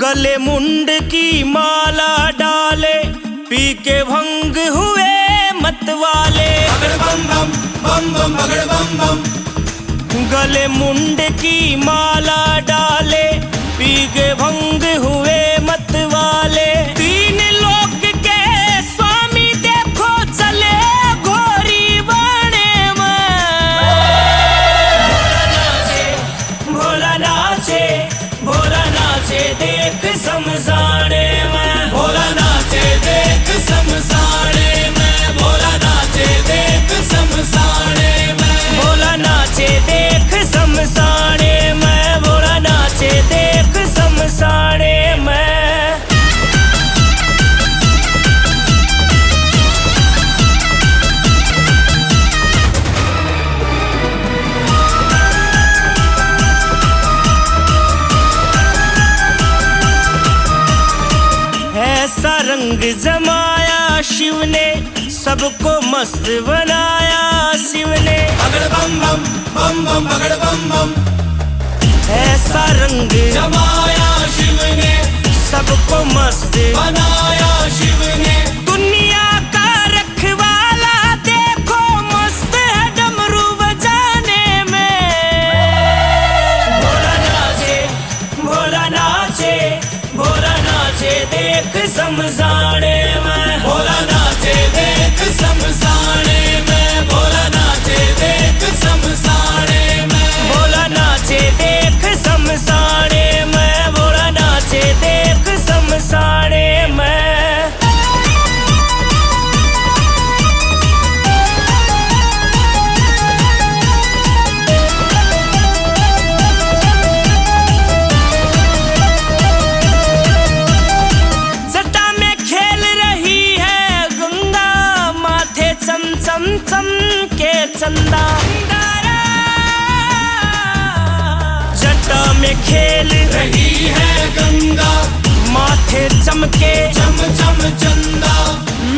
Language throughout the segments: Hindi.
गले मुंड की माला डाले, पी के भंग हुए मतवाले। बम बम बम बम बगड़ बम बम। गले मुंड की माला डाले, पी के भंग हुए मतवाले। तीन लोक के स्वामी देखो चले घोरी बाणे में। भोला नाचे, भोला नाचे देख समझाने में। भोला नाचे देख समझाने में। भोला नाचे देख समझाने में। भोला नाचे देख समझाने में। भोला नाचे देख समझाने में। ऐसा रंग जमाया शिव ने, सबको मस्त बनाया शिव ने। बगड़ बम बम बम बम बगड़ बम बम। ऐसा रंग जमाया शिव ने, सबको मस्त बनाया शिव ने। दुनिया का रखवाला देखो मस्त है डमरू बजाने में। भोला नाचे, भोला नाचे, भोला नाचे देख समझाने में। भोला नाचे देख समझाने में। भोला नाचे देख समझाने में। भोला नाचे देख समझाने में। भोला नाचे देख समझाने में। जटा में खेल रही है गंगा, माथे चम चम चम के चंदा। जटा में खेल रही है गंगा, माथे चमके चम चम चंदा।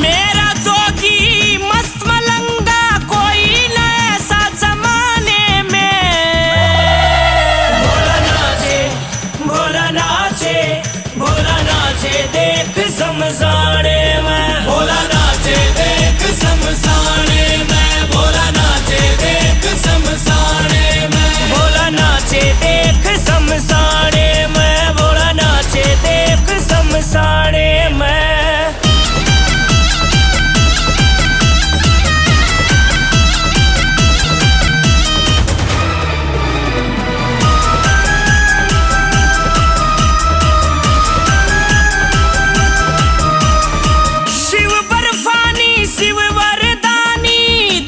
मेरा जोगी मस्त मलंगा, कोई न ऐसा जमाने में। भोला नाचे, भोला नाचे, भोला नाचे देख समझाने में। भोला नाचे देख समझाने में। भोला नाचे देख समझाने में। भोला नाचे देख समझाने में। भोला नाचे देख समझाने में। शिव बर्फानी शिव वरदानी,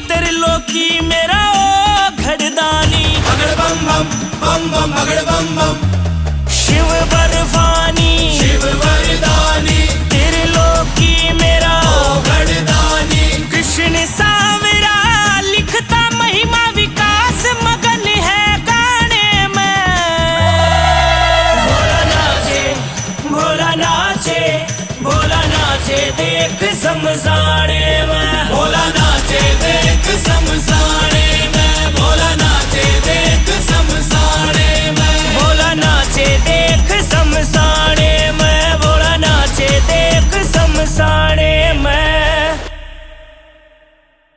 त्रिलोकी मेरा ओ घड़दानी। बगड़ बम बम बम बम बगड़ बम बम। शिव बर्फानी शिव वरदानी, त्रिलोकी मेरा ओ घड़दानी। कृष्ण सावरा लिखता महिमा विकास, मगन है गाने में। भोला नाचे, भोला नाचे, भोला नाचे देख समझाने में।